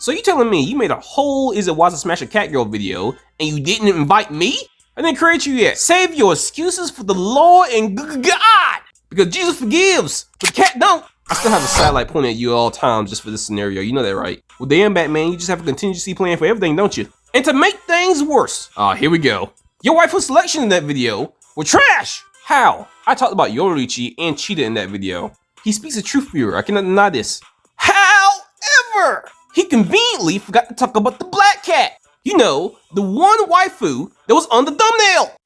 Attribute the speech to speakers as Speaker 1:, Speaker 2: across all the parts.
Speaker 1: So you telling me you made a whole Is It Wise to Smash a Catgirl video and you didn't invite me? I didn't create you yet. Save your excuses for the Lord and God, because Jesus forgives, but the cat don't. I still have a satellite pointing at you at all times just for this scenario, you know that, right? Well damn Batman, you just have a contingency plan for everything, don't you? And to make things worse, here we go. Your waifu selection in that video were trash! How? I talked about Yorichi and Cheetah in that video. He speaks the truth, viewer, I cannot deny this. However, he conveniently forgot to talk about the black cat. You know, the one waifu that was on the thumbnail.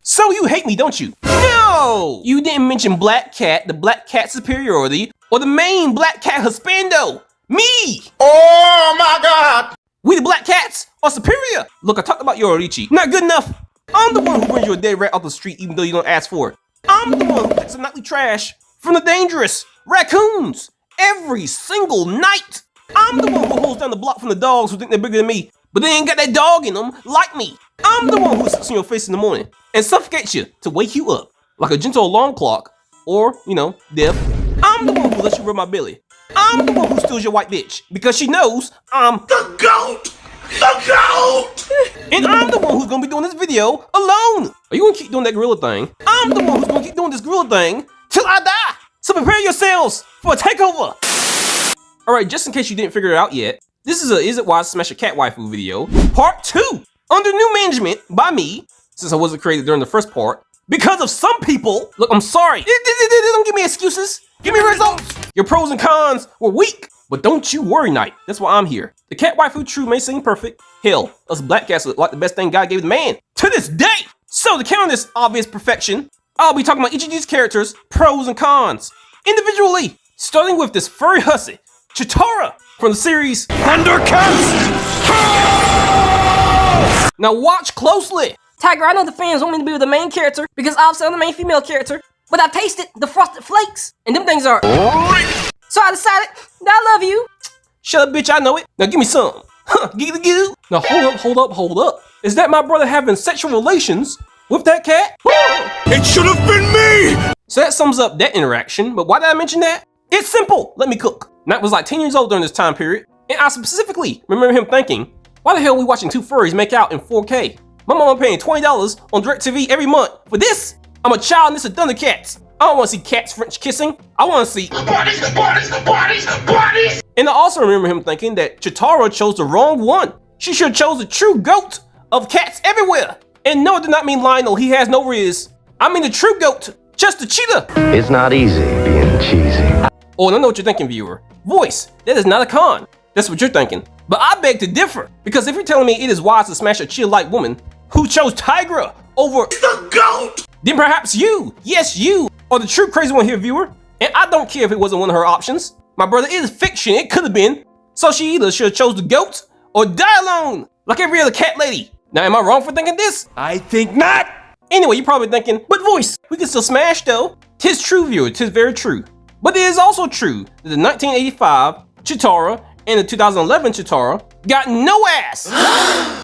Speaker 1: So you hate me, don't you? No! You didn't mention black cat, the black cat superiority, or the main black cat husbando. Me!
Speaker 2: Oh my God!
Speaker 1: We the black cats are superior. Look, I talked about Yorichi. Not good enough. I'm the one who brings you a dead rat off the street even though you don't ask for it. I'm the one who picks the nightly trash from the dangerous raccoons every single night. I'm the one who holds down the block from the dogs who think they're bigger than me, but they ain't got that dog in them like me. I'm the one who sits on your face in the morning and suffocates you to wake you up like a gentle alarm clock or, you know, death. I'm the one who lets you rub my belly. I'm the one who steals your white bitch because she knows I'm
Speaker 2: the GOAT! The GOAT!
Speaker 1: And I'm the one who's gonna be doing this video alone. Are you gonna keep doing that gorilla thing? I'm the one who's gonna keep doing this gorilla thing till I die. So prepare yourselves for a takeover. Alright, just in case you didn't figure it out yet, this is a Is It Wise to Smash a Cat Waifu video, part 2, under new management by me, since I wasn't created during the first part, because of some people. Look, I'm sorry. Don't give me excuses. Give me results. Your pros and cons were weak. But don't you worry, Knight. That's why I'm here. The cat waifu true may seem perfect. Hell, us black cats look like the best thing God gave the man to this day. So to counter this obvious perfection, I'll be talking about each of these characters' pros and cons individually, starting with this furry hussy, Cheetara, from the series Thundercats. Now watch closely.
Speaker 3: Tiger, I know the fans want me to be with the main character because obviously I'm the main female character, but I tasted the frosted flakes, and them things are so I decided that I love you.
Speaker 1: Shut up, bitch, I know it. Now give me some. Goo. Now hold up. Is that my brother having sexual relations with that cat?
Speaker 2: It should have been me!
Speaker 1: So that sums up that interaction, but why did I mention that? It's simple, let me cook. Knight was like 10 years old during this time period, and I specifically remember him thinking, why the hell are we watching two furries make out in 4K? My mama paying $20 on DirecTV every month for this? I'm a child and this is Thundercats. I don't want to see cats French kissing. I want to see
Speaker 2: Bodies!
Speaker 1: And I also remember him thinking that Cheetara chose the wrong one. She should have chose the true GOAT of cats everywhere. And no, it did not mean Lionel, he has no riz. I mean the true GOAT, just the cheetah.
Speaker 4: It's not easy being cheesy.
Speaker 1: Oh, and I know what you're thinking, viewer. Voice, that is not a con. That's what you're thinking. But I beg to differ, because if you're telling me it is wise to smash a cheetah-like woman who chose Tigra over
Speaker 2: The GOAT!
Speaker 1: then perhaps you, yes you, are the true crazy one here, viewer. And I don't care if it wasn't one of her options. My brother, it is fiction, it could have been. So she either should have chose the GOAT or die alone, like every other cat lady. Now am I wrong for thinking this?
Speaker 2: I think not!
Speaker 1: Anyway, you're probably thinking, but voice, we can still smash though. Tis true, viewer, tis very true. But it is also true that the 1985 Cheetara and the 2011 Cheetara got no ass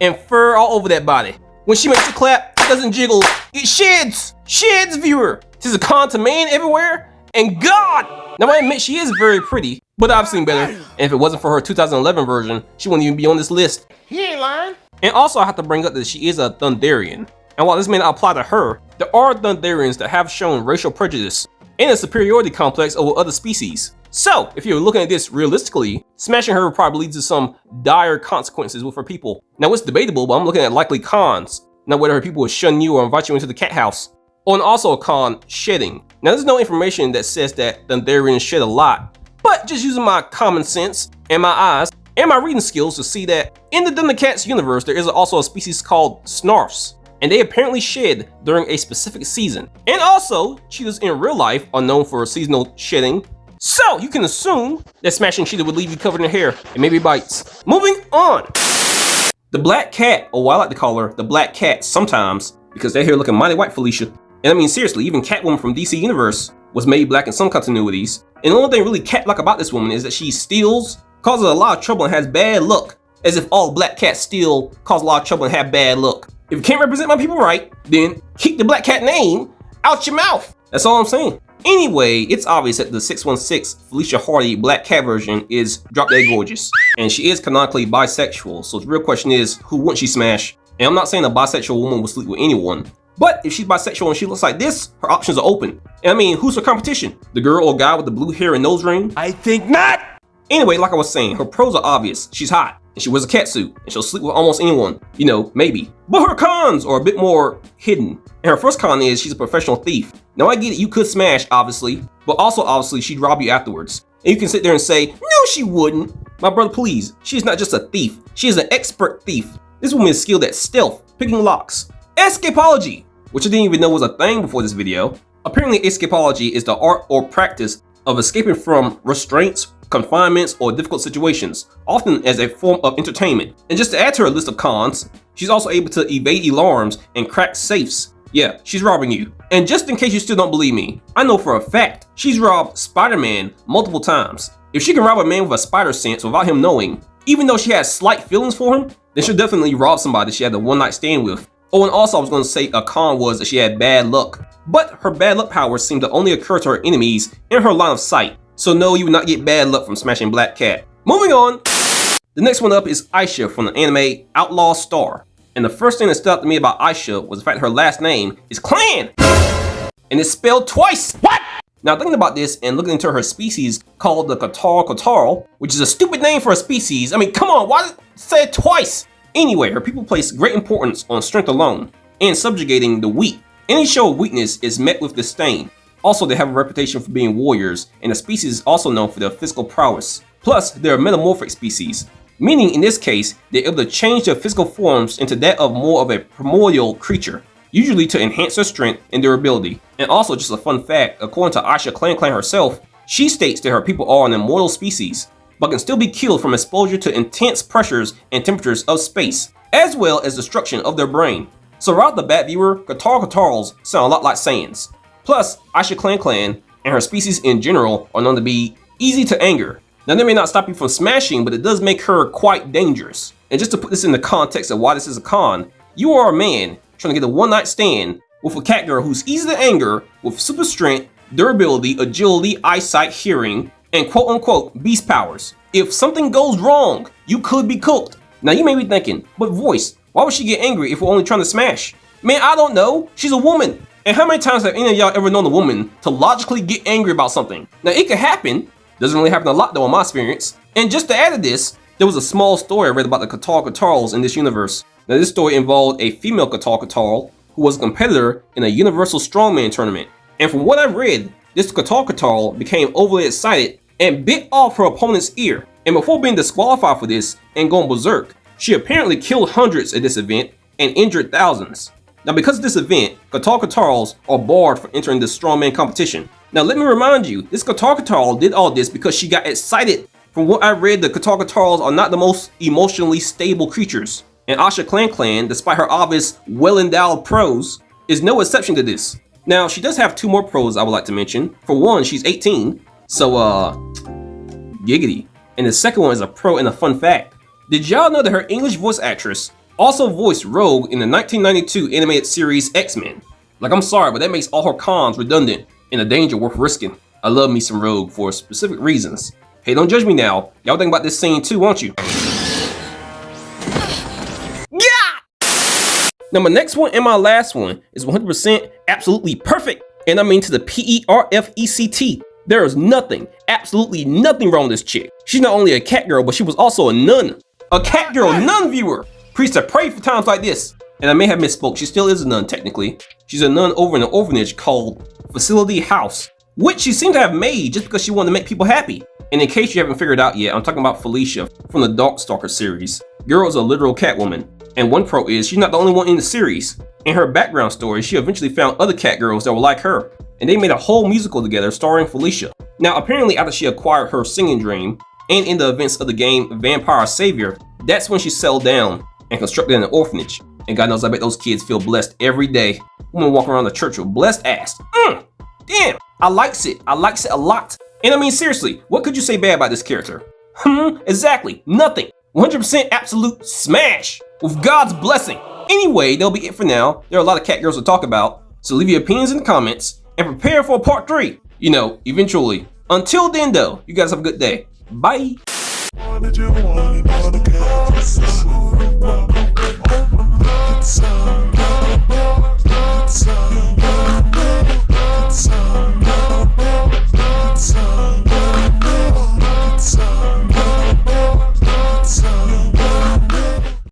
Speaker 1: and fur all over that body. When she makes a clap, it doesn't jiggle, it sheds. Sheds, viewer. Tis a con to man everywhere, and God! Now I admit she is very pretty, but I've seen better. And if it wasn't for her 2011 version, she wouldn't even be on this list.
Speaker 2: He ain't lying.
Speaker 1: And also I have to bring up that she is a Thunderian. And while this may not apply to her, there are Thunderians that have shown racial prejudice and a superiority complex over other species. So, if you're looking at this realistically, smashing her probably leads to some dire consequences with her people. Now it's debatable, but I'm looking at likely cons. Now whether her people will shun you or invite you into the cat house. Oh, and also a con, shedding. Now there's no information that says that Thunderians shed a lot, but just using my common sense and my eyes and my reading skills to see that in the Thundercats universe there is also a species called Snarfs, and they apparently shed during a specific season. And also, cheetahs in real life are known for seasonal shedding, so you can assume that smashing cheetah would leave you covered in hair and maybe bites. Moving on. The black cat, or I like to call her the black cat sometimes, because they're here looking mighty white, Felicia. And I mean seriously, even Catwoman from DC Universe was made black in some continuities. And the only thing really cat-like about this woman is that she steals, causes a lot of trouble, and has bad luck. As if all black cats steal, cause a lot of trouble, and have bad luck. If you can't represent my people right, then keep the black cat name out your mouth. That's all I'm saying. Anyway, it's obvious that the 616 Felicia Hardy Black Cat version is drop dead gorgeous, and she is canonically bisexual, so the real question is, who wouldn't she smash? And I'm not saying a bisexual woman will sleep with anyone, but if she's bisexual and she looks like this, her options are open. And I mean, who's her competition? The girl or guy with the blue hair and nose ring?
Speaker 2: I think not!
Speaker 1: Anyway, like I was saying, her pros are obvious. She's hot, and she wears a catsuit, and she'll sleep with almost anyone. You know, maybe. But her cons are a bit more hidden. And her first con is she's a professional thief. Now I get it, you could smash, obviously, but also obviously she'd rob you afterwards. And you can sit there and say, no she wouldn't. My brother, please, she's not just a thief, she is an expert thief. This woman is skilled at stealth, picking locks, escapology, which I didn't even know was a thing before this video. Apparently escapology is the art or practice of escaping from restraints, confinements, or difficult situations, often as a form of entertainment. And just to add to her list of cons, she's also able to evade alarms and crack safes. Yeah, she's robbing you. And just in case you still don't believe me, I know for a fact she's robbed Spider-Man multiple times. If she can rob a man with a spider sense without him knowing, even though she has slight feelings for him, then she'll definitely rob somebody she had a one-night stand with. Oh, and also I was going to say a con was that she had bad luck. But her bad luck powers seem to only occur to her enemies in her line of sight. So no, you will not get bad luck from smashing Black Cat. Moving on! The next one up is Aisha from the anime Outlaw Star. And the first thing that stood out to me about Aisha was the fact that her last name is Clan! And it's spelled twice! What? Now thinking about this and looking into her species called the catgirl, which is a stupid name for a species. I mean, come on, why did it say it twice? Anyway, her people place great importance on strength alone and subjugating the weak. Any show of weakness is met with disdain. Also, they have a reputation for being warriors, and the species is also known for their physical prowess. Plus, they're a metamorphic species, meaning in this case, they're able to change their physical forms into that of more of a primordial creature, usually to enhance their strength and durability. And also, just a fun fact, according to Aisha Clan-Clan herself, she states that her people are an immortal species, but can still be killed from exposure to intense pressures and temperatures of space, as well as destruction of their brain. So right off the bat, viewer, catgirls sound a lot like Saiyans. Plus, Aisha Clan-Clan and her species in general are known to be easy to anger. Now that may not stop you from smashing, but it does make her quite dangerous. And just to put this in the context of why this is a con, you are a man trying to get a one-night stand with a catgirl who's easy to anger with super strength, durability, agility, eyesight, hearing, and quote-unquote beast powers. If something goes wrong, you could be cooked. Now you may be thinking, but voice, why would she get angry if we're only trying to smash? Man, I don't know, she's a woman. And how many times have any of y'all ever known a woman to logically get angry about something? Now it could happen, doesn't really happen a lot though in my experience. And just to add to this, there was a small story I read about the catgirls in this universe. Now this story involved a female catgirl who was a competitor in a universal strongman tournament. And from what I've read, this catgirl became overly excited and bit off her opponent's ear. And before being disqualified for this and going berserk, she apparently killed hundreds at this event and injured thousands. Now because of this event, catgirls are barred from entering the strongman competition. Now let me remind you, this catgirl did all this because she got excited. From what I read, the catgirls are not the most emotionally stable creatures. And Aisha Clan-Clan, despite her obvious well-endowed pros, is no exception to this. Now she does have two more pros I would like to mention. For one, she's 18, so giggity. And the second one is a pro and a fun fact. Did y'all know that her English voice actress also voiced Rogue in the 1992 animated series X-Men? Like, I'm sorry, but that makes all her cons redundant and a danger worth risking. I love me some Rogue for specific reasons. Hey, don't judge me now. Y'all think about this scene too, won't you? Yeah! Now my next one and my last one is 100% absolutely perfect. And I mean to the P-E-R-F-E-C-T. There is nothing, absolutely nothing wrong with this chick. She's not only a catgirl, but she was also a nun. A catgirl nun viewer. Priest have prayed for times like this. And I may have misspoke, she still is a nun technically. She's a nun over in an orphanage called Facility House, which she seemed to have made just because she wanted to make people happy. And in case you haven't figured out yet, I'm talking about Felicia from the Darkstalker series. Girl is a literal Catwoman. And one pro is she's not the only one in the series. In her background story, she eventually found other Catgirls that were like her. And they made a whole musical together starring Felicia. Now apparently after she acquired her singing dream, and in the events of the game Vampire Savior, that's when she settled down and constructed an orphanage. And God knows I bet those kids feel blessed every day. Women walk around the church with blessed ass. Damn, I likes it. I likes it a lot. And I mean seriously, what could you say bad about this character? Exactly, nothing. 100% absolute smash with God's blessing. Anyway, that'll be it for now. There are a lot of Catgirls to talk about, so leave your opinions in the comments. and prepare for part 3. You know, eventually. Until then though, you guys have a good day. Bye.
Speaker 5: What did you want?